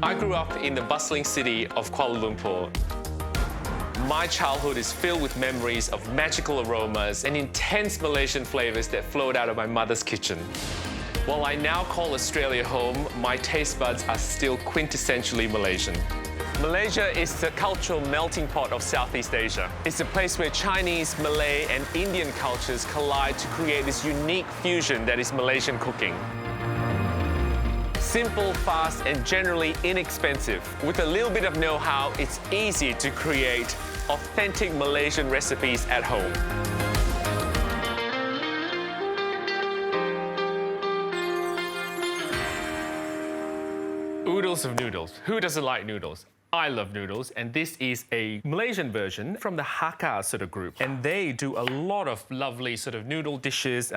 I grew up in the bustling city of Kuala Lumpur. My childhood is filled with memories of magical aromas and intense Malaysian flavours that flowed out of my mother's kitchen. While I now call Australia home, my taste buds are still quintessentially Malaysian. Malaysia is the cultural melting pot of Southeast Asia. It's a place where Chinese, Malay and Indian cultures collide to create this unique fusion that is Malaysian cooking. Simple, fast and generally inexpensive. With a little bit of know-how, it's easy to create authentic Malaysian recipes at home. Noodles of Noodles. Who doesn't like noodles? I love noodles, and this is a Malaysian version from the Hakka sort of group. And they do a lot of lovely sort of noodle dishes,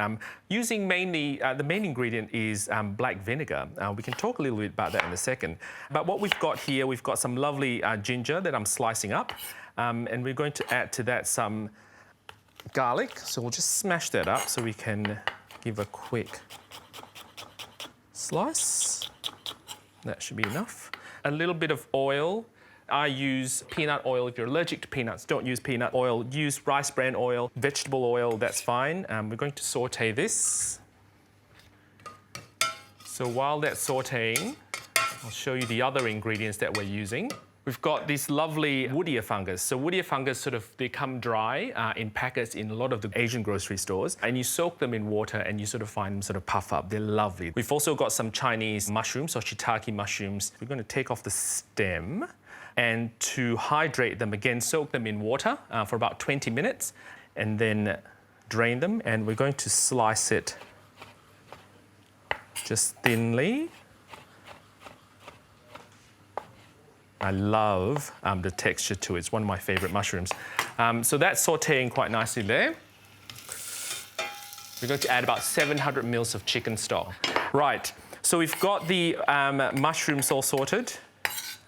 using mainly, the main ingredient is black vinegar. We can talk a little bit about that in a second. But what we've got here, we've got some lovely ginger that I'm slicing up. And we're going to add to that some garlic. So we'll just smash that up so we can give a quick slice. That should be enough. A little bit of oil. I use peanut oil. If you're allergic to peanuts, don't use peanut oil. Use rice bran oil, vegetable oil, that's fine. We're going to saute this. So while that's sauteing, I'll show you the other ingredients that we're using. We've got this lovely woodier fungus. So woodier fungus they come dry in packets in a lot of the Asian grocery stores, and you soak them in water and you sort of find them sort of puff up. They're lovely. We've also got some Chinese mushrooms, or shiitake mushrooms. We're going to take off the stem, and to hydrate them again, soak them in water for about 20 minutes, and then drain them. And we're going to slice it just thinly. I love the texture to it. It's one of my favourite mushrooms. So that's sautéing quite nicely there. We're going to add about 700 mils of chicken stock. Right, so we've got the mushrooms all sorted.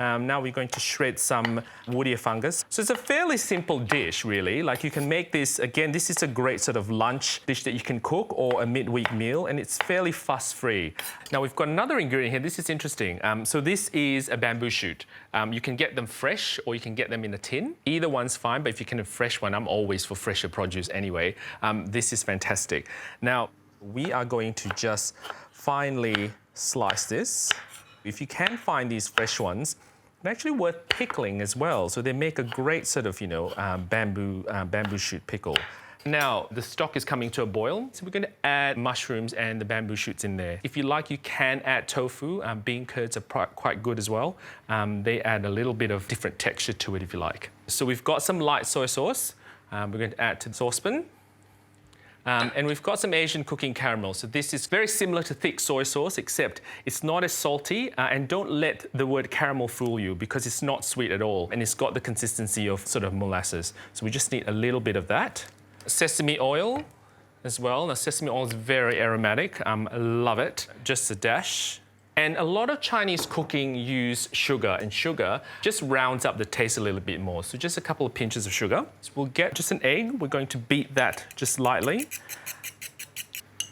Now we're going to shred some woodier fungus. So it's a fairly simple dish, really. Like, you can make this, again, this is a great sort of lunch dish that you can cook, or a midweek meal, and it's fairly fuss-free. Now we've got another ingredient here. This is interesting. So this is a bamboo shoot. You can get them fresh, or you can get them in a tin. Either one's fine, but if you can have fresh one, I'm always for fresher produce anyway. This is fantastic. Now, we are going to just finely slice this. If you can find these fresh ones, they're actually worth pickling as well. So they make a great sort of, bamboo shoot pickle. Now, the stock is coming to a boil, so we're going to add mushrooms and the bamboo shoots in there. If you like, you can add tofu. Bean curds are quite good as well. They add a little bit of different texture to it if you like. So we've got some light soy sauce. We're going to add to the saucepan. And we've got some Asian cooking caramel. So this is very similar to thick soy sauce, except it's not as salty. And don't let the word caramel fool you, because it's not sweet at all. And it's got the consistency of sort of molasses. So we just need a little bit of that. Sesame oil as well. Now, sesame oil is very aromatic. I love it. Just a dash. And a lot of Chinese cooking use sugar, and sugar just rounds up the taste a little bit more. So just a couple of pinches of sugar. So we'll get just an egg. We're going to beat that just lightly.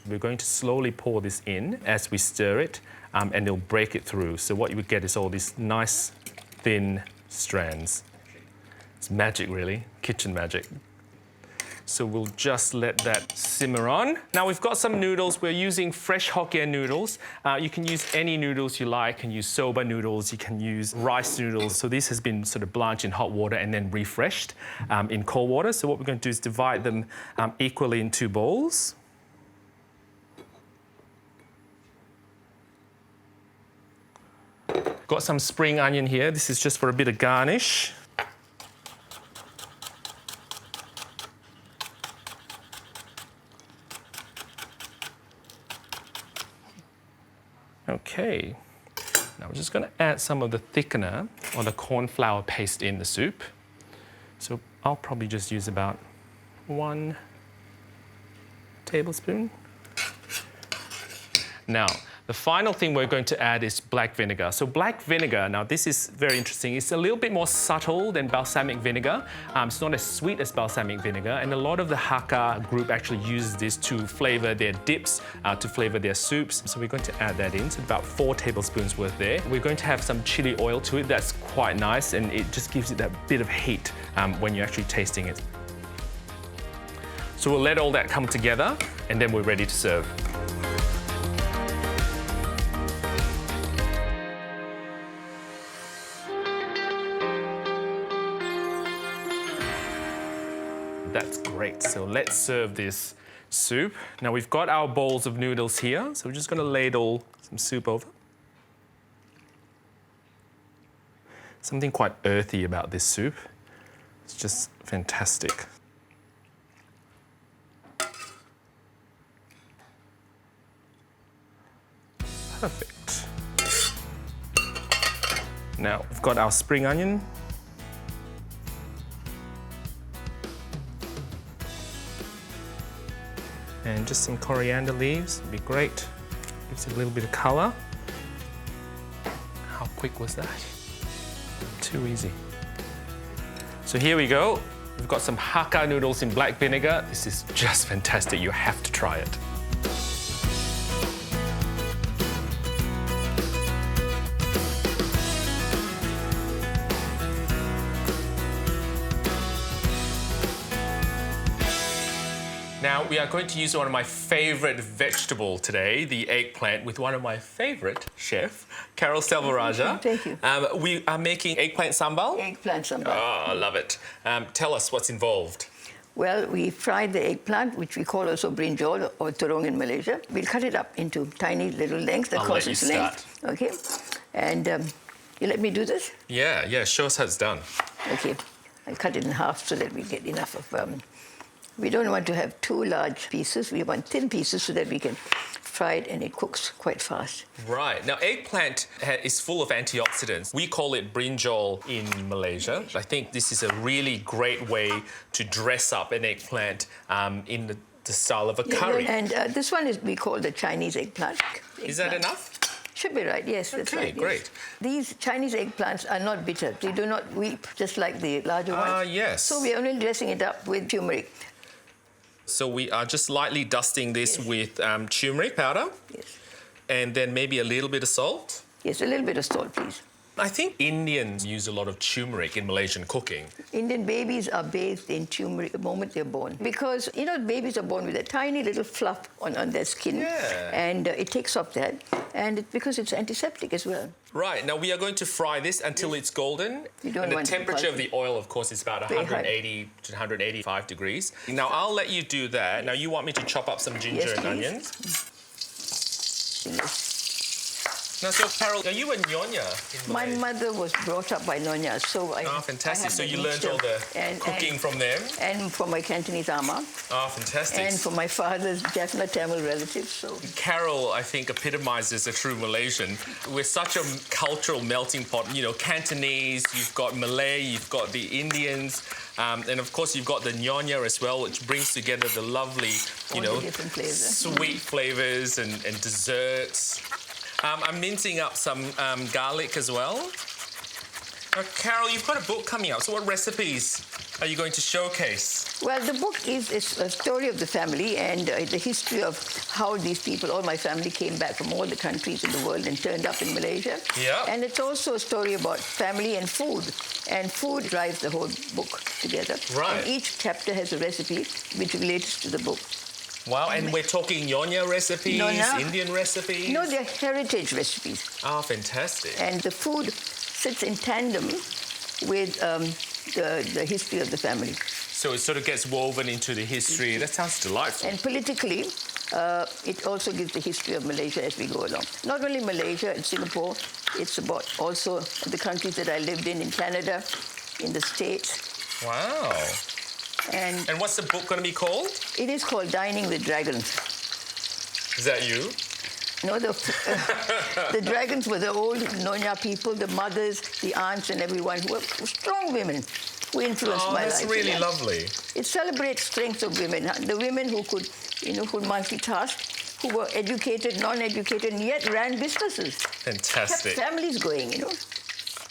We're going to slowly pour this in as we stir it, and it'll break it through. So what you would get is all these nice, thin strands. It's magic, really. Kitchen magic. So we'll just let that simmer on. Now we've got some noodles. We're using fresh Hokkien noodles. You can use any noodles you like. You can use soba noodles. You can use rice noodles. So this has been sort of blanched in hot water and then refreshed in cold water. So what we're going to do is divide them equally in 2 bowls. Got some spring onion here. This is just for a bit of garnish. Okay, now we're just going to add some of the thickener or the corn flour paste in the soup. So I'll probably just use about 1 tablespoon. Now, The final thing we're going to add is black vinegar. So black vinegar, now this is very interesting. It's a little bit more subtle than balsamic vinegar. It's not as sweet as balsamic vinegar. And a lot of the Hakka group actually uses this to flavor their dips, to flavor their soups. So we're going to add that in. So about 4 tablespoons worth there. We're going to have some chili oil to it. That's quite nice. And it just gives it that bit of heat when you're actually tasting it. So we'll let all that come together and then we're ready to serve. That's great. So let's serve this soup. Now we've got our bowls of noodles here, so we're just going to ladle some soup over. Something quite earthy about this soup. It's just fantastic. Perfect. Now we've got our spring onion. And just some coriander leaves would be great. Gives it a little bit of colour. How quick was that? Too easy. So here we go. We've got some Hakka noodles in black vinegar. This is just fantastic. You have to try it. Now, we are going to use one of my favourite vegetables today, the eggplant, with one of my favourite chef, Carol Selvarajah. Thank you. We are making eggplant sambal. Eggplant Sambo. Oh, I love it. Tell us what's involved. Well, we fried the eggplant, which we call also brinjal or terong in Malaysia. We'll cut it up into tiny little lengths. I'll let you start. Okay. And you let me do this? Yeah, show us how it's done. Okay. I'll cut it in half so that we get enough of... we don't want to have too large pieces. We want thin pieces so that we can fry it and it cooks quite fast. Right. Now, eggplant is full of antioxidants. We call it brinjal in Malaysia. I think this is a really great way to dress up an eggplant in the style of a curry. And this one is we call the Chinese eggplant. Is that enough? Should be right, yes, that's right. Okay, great. Yes. These Chinese eggplants are not bitter. They do not weep, just like the larger ones. Yes. So we are only dressing it up with turmeric. So we are just lightly dusting this with turmeric powder. Yes. And then maybe a little bit of salt. Yes, a little bit of salt, please. I think Indians use a lot of turmeric in Malaysian cooking. Indian babies are bathed in turmeric the moment they're born. Because, you know, babies are born with a tiny little fluff on their skin. Yeah. And it takes off that. And because it's antiseptic as well. Right. Now, we are going to fry this until it's golden. You don't and want the temperature of the oil, of course, is about 180 to 185 degrees. Now, I'll let you do that. Now, you want me to chop up some ginger and onions? Yes. Now, so, Carol, are you a nyonya in My Malaysia? mother was brought up by Nyonya, so I... Oh, fantastic. So you learned all the the cooking from them? And from my Cantonese ama. Oh, fantastic. And from my father's Jaffna Tamil relatives, so... Carol, I think, epitomizes a true Malaysian. We're such a cultural melting pot. You know, Cantonese, you've got Malay, you've got the Indians, and of course you've got the nyonya as well, which brings together the lovely, you know, sweet flavors and desserts. I'm mincing up some garlic as well. Now, Carol, you've got a book coming out. So what recipes are you going to showcase? Well, the book is a story of the family and the history of how these people, all my family, came back from all the countries in the world and turned up in Malaysia. Yeah. And it's also a story about family and food. And food drives the whole book together. Right. And each chapter has a recipe which relates to the book. Wow, and we're talking nyonya recipes, Indian recipes? No, they're heritage recipes. Oh, fantastic. And the food sits in tandem with the history of the family. So it sort of gets woven into the history. That sounds delightful. And politically, it also gives the history of Malaysia as we go along. Not only Malaysia and Singapore, it's about also the countries that I lived in Canada, in the States. Wow. And what's the book going to be called? It is called Dining with Dragons. Is that you? No, the dragons were the old Nyonya people, the mothers, the aunts and everyone who were strong women who influenced my life. Oh, that's really lovely. It celebrates strength of women. The women who could, who multitask, who were educated, non-educated, and yet ran businesses. Fantastic. Kept families going, you know.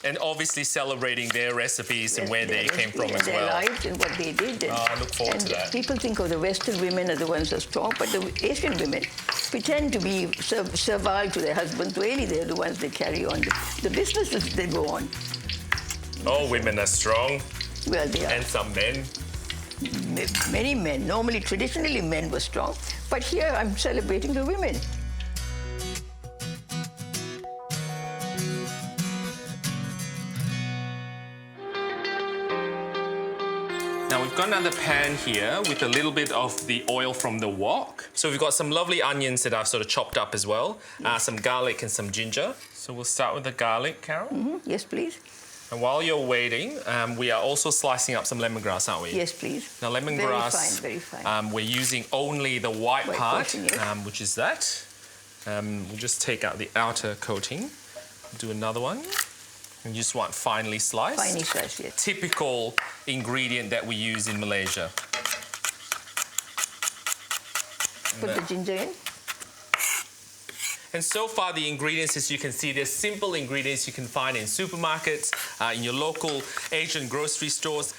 And obviously celebrating their recipes and where they came from as their well. lives and what they did. And, I look forward to that. People think of the Western women as the ones that are strong, but the Asian women pretend to be servile to their husbands. Really, they're the ones that carry on the businesses that go on. Oh, women are strong. Well, they are. And some men. Many men. Normally, traditionally, men were strong. But here, I'm celebrating the women. Now we've got another pan here with a little bit of the oil from the wok. So we've got some lovely onions that I've sort of chopped up as well, some garlic and some ginger. So we'll start with the garlic, Carol. Mm-hmm. Yes, please. And while you're waiting, we are also slicing up some lemongrass, aren't we? Yes, please. Now lemongrass, very fine. we're using only the white part, portion, yes. which is that. We'll just take out the outer coating. Do another one. And you just want finely sliced. Finely sliced, yes. Typical ingredient that we use in Malaysia. Put the ginger in. And so far, the ingredients, as you can see, they're simple ingredients you can find in supermarkets, in your local Asian grocery stores.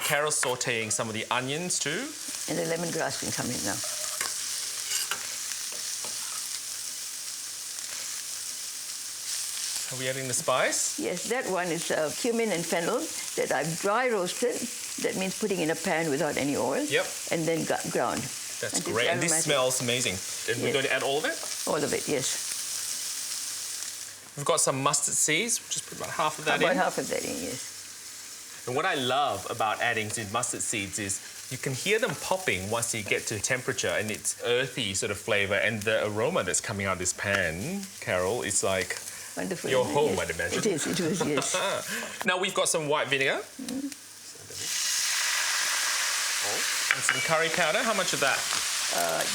Carol's sautéing some of the onions too. And the lemongrass can come in now. Are we adding the spice? Yes, that one is cumin and fennel that I've dry roasted. That means putting in a pan without any oil. Yep. And then ground. That's and great. And this smells amazing. And we're going to add all of it? All of it, yes. We've got some mustard seeds. We'll just put about half of that in. About half of that in, yes. And what I love about adding mustard seeds is you can hear them popping once you get to temperature, and it's earthy sort of flavour, and the aroma that's coming out of this pan, Carol, is like wonderful. Your home, yes. I'd imagine. It is, yes. Now we've got some white vinegar. And some curry powder. How much of that?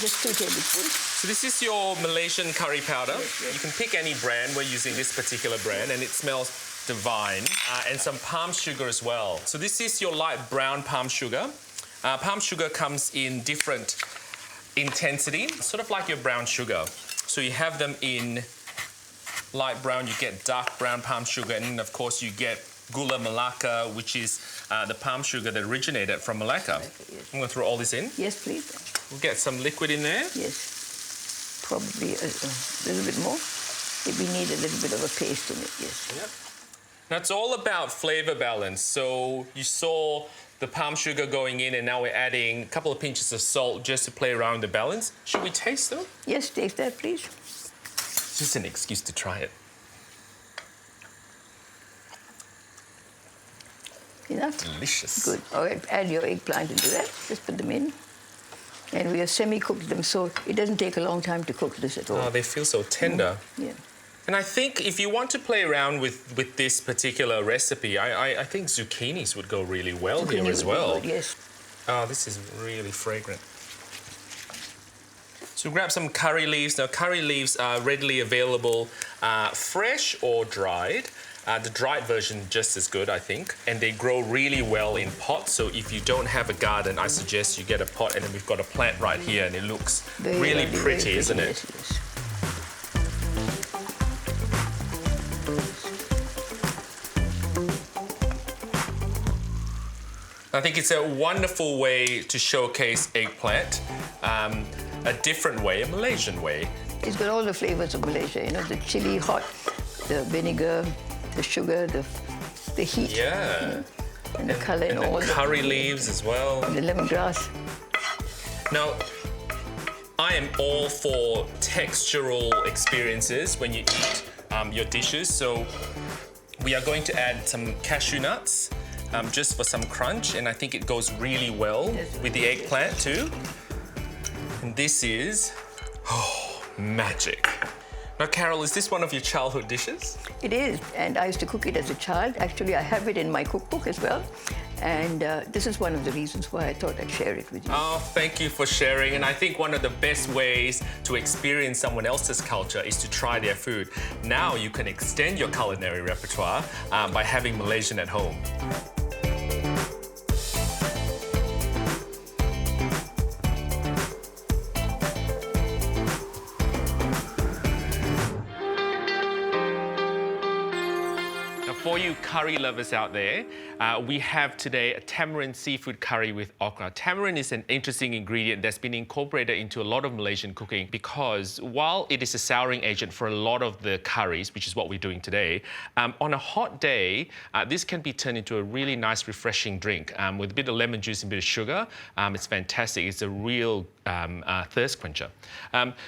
Just 2 tablespoons. So this is your Malaysian curry powder. Yes. You can pick any brand. We're using this particular brand, and it smells divine. And some palm sugar as well. So this is your light brown palm sugar. Palm sugar comes in different intensity, sort of like your brown sugar. So you have them in light brown, you get dark brown palm sugar, and then of course you get gula melaka, which is the palm sugar that originated from Malacca. Yes. I'm going to throw all this in. Yes, please. We'll get some liquid in there. Yes. Probably a little bit more. If we need a little bit of a paste in it, yes. Yep. Now it's all about flavour balance. So you saw the palm sugar going in, and now we're adding a couple of pinches of salt just to play around the balance. Should we taste them? Yes, taste that, please. It's just an excuse to try it. Enough? Delicious. Good. All right, add your eggplant into that. Just put them in. And we have semi-cooked them, so it doesn't take a long time to cook this at all. Oh, they feel so tender. Yeah. And I think if you want to play around with this particular recipe, I think zucchinis would go really well here as well. Good, yes. Oh, this is really fragrant. So grab some curry leaves. Now, curry leaves are readily available fresh or dried. The dried version just as good, I think. And they grow really well in pots. So if you don't have a garden, I suggest you get a pot. And then we've got a plant right here, and it looks really pretty, isn't it? Yes, yes. I think it's a wonderful way to showcase eggplant, a different way, a Malaysian way. It's got all the flavors of Malaysia, you know, the chili hot, the vinegar, the sugar, the heat. Yeah. You know, and the colour and all the curry leaves as well. The lemongrass. Now, I am all for textural experiences when you eat your dishes. So we are going to add some cashew nuts. Just for some crunch, and I think it goes really well with the eggplant too. And this is, magic. Now, Carol, is this one of your childhood dishes? It is, and I used to cook it as a child. Actually, I have it in my cookbook as well. And this is one of the reasons why I thought I'd share it with you. Oh, thank you for sharing. And I think one of the best ways to experience someone else's culture is to try their food. Now you can extend your culinary repertoire by having Malaysian at home. For you curry lovers out there, we have today a tamarind seafood curry with okra. Tamarind is an interesting ingredient that's been incorporated into a lot of Malaysian cooking because while it is a souring agent for a lot of the curries, which is what we're doing today, on a hot day, this can be turned into a really nice, refreshing drink with a bit of lemon juice and a bit of sugar. It's fantastic. It's a real thirst quencher.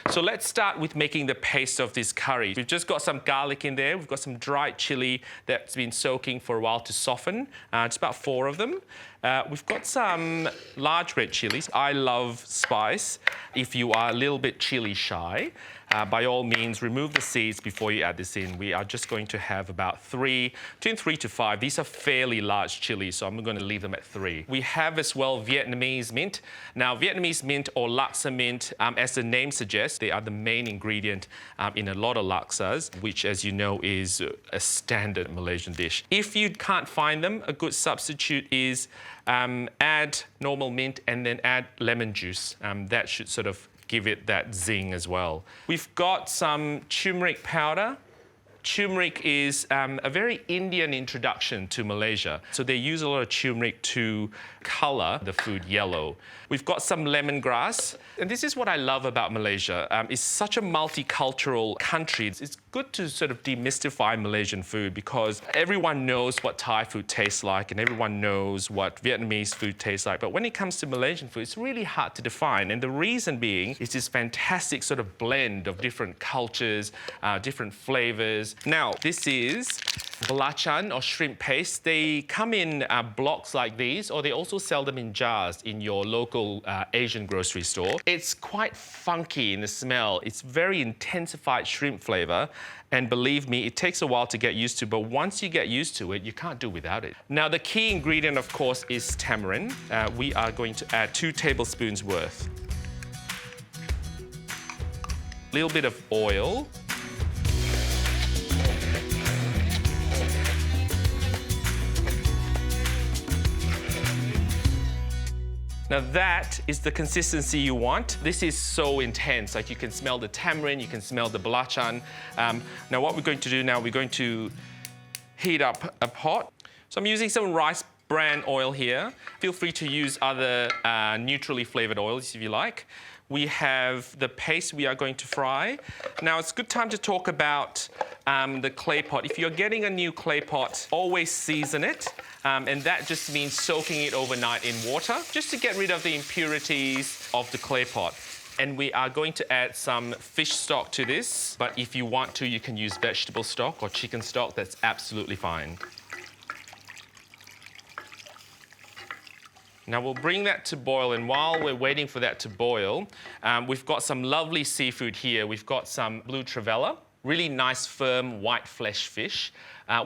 So let's start with making the paste of this curry. We've just got some garlic in there. We've got some dried chili that's been soaking for a while to soften. Just about 4 of them. We've got some large red chilies. I love spice. If you are a little bit chili shy, by all means, remove the seeds before you add this in. We are just going to have about between 3 to 5. These are fairly large chilies, so I'm going to leave them at 3. We have as well Vietnamese mint. Now, Vietnamese mint or laksa mint, as the name suggests, they are the main ingredient in a lot of laksas, which, as you know, is a standard Malaysian dish. If you can't find them, a good substitute is add normal mint and then add lemon juice. That should sort of give it that zing as well. We've got some turmeric powder. Turmeric is a very Indian introduction to Malaysia. So they use a lot of turmeric to colour the food yellow. We've got some lemongrass. And this is what I love about Malaysia. It's such a multicultural country. It's good to sort of demystify Malaysian food because everyone knows what Thai food tastes like and everyone knows what Vietnamese food tastes like. But when it comes to Malaysian food, it's really hard to define. And the reason being is this fantastic sort of blend of different cultures, different flavours. Now, this is belacan or shrimp paste. They come in blocks like these, or they also sell them in jars in your local Asian grocery store. It's quite funky in the smell. It's very intensified shrimp flavour. And believe me, it takes a while to get used to, but once you get used to it, you can't do without it. Now, the key ingredient, of course, is tamarind. We are going to add 2 tablespoons worth. A little bit of oil. Now that is the consistency you want. This is so intense, like you can smell the tamarind, you can smell the belacan. Now what we're going to do now, we're going to heat up a pot. So I'm using some rice bran oil here. Feel free to use other neutrally flavored oils if you like. We have the paste we are going to fry. Now, it's a good time to talk about the clay pot. If you're getting a new clay pot, always season it. And that just means soaking it overnight in water, just to get rid of the impurities of the clay pot. And we are going to add some fish stock to this. But if you want to, you can use vegetable stock or chicken stock. That's absolutely fine. Now we'll bring that to boil, and while we're waiting for that to boil, we've got some lovely seafood here. We've got some blue trevella, really nice firm white flesh fish.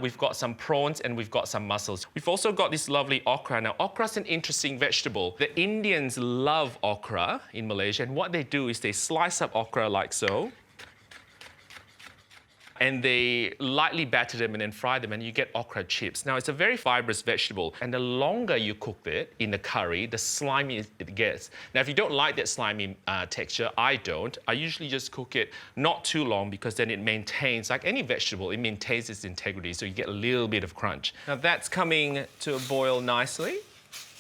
We've got some prawns and we've got some mussels. We've also got this lovely okra. Now, okra's an interesting vegetable. The Indians love okra in Malaysia, and what they do is they slice up okra like so, and they lightly batter them and then fry them, and you get okra chips. Now, it's a very fibrous vegetable, and the longer you cook it in the curry, the slimier it gets. Now, if you don't like that slimy texture, I don't. I usually just cook it not too long because then it maintains, like any vegetable, it maintains its integrity, so you get a little bit of crunch. Now, that's coming to a boil nicely.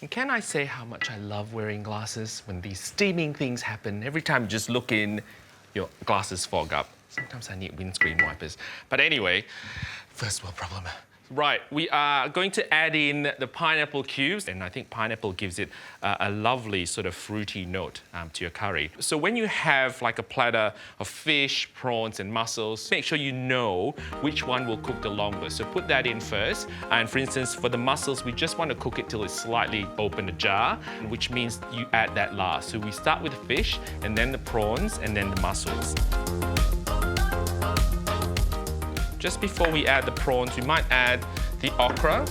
And can I say how much I love wearing glasses when these steaming things happen? Every time you just look in, your glasses fog up. Sometimes I need windscreen wipers. But anyway, first world problem. Right, we are going to add in the pineapple cubes, and I think pineapple gives it a lovely sort of fruity note to your curry. So when you have like a platter of fish, prawns, and mussels, make sure you know which one will cook the longest. So put that in first. And for instance, for the mussels, we just want to cook it till it's slightly open a jar, which means you add that last. So we start with the fish, and then the prawns, and then the mussels. Just before we add the prawns, we might add the okra.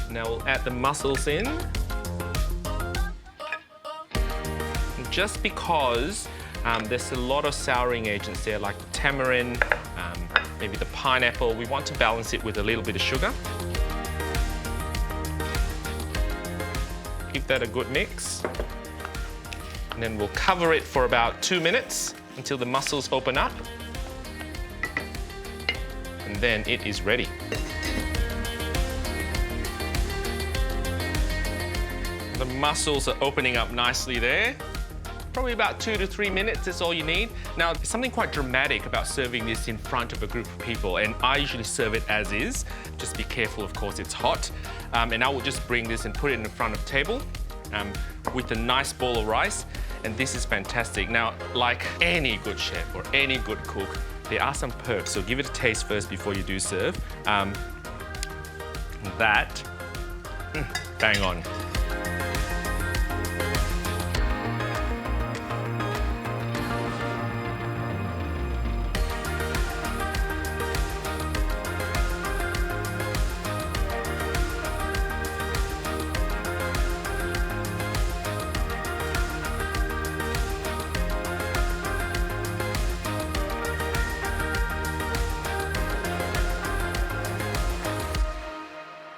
Now we'll add the mussels in. Just because there's a lot of souring agents there, like tamarind, maybe the pineapple. We want to balance it with a little bit of sugar. Give that a good mix. And then we'll cover it for about 2 minutes until the mussels open up. And then it is ready. The mussels are opening up nicely there. Probably about 2 to 3 minutes, that's all you need. Now, there's something quite dramatic about serving this in front of a group of people, and I usually serve it as is. Just be careful, of course, it's hot. And I will just bring this and put it in front of the table with a nice bowl of rice, and this is fantastic. Now, like any good chef or any good cook, there are some perks, so give it a taste first before you do serve. Bang on.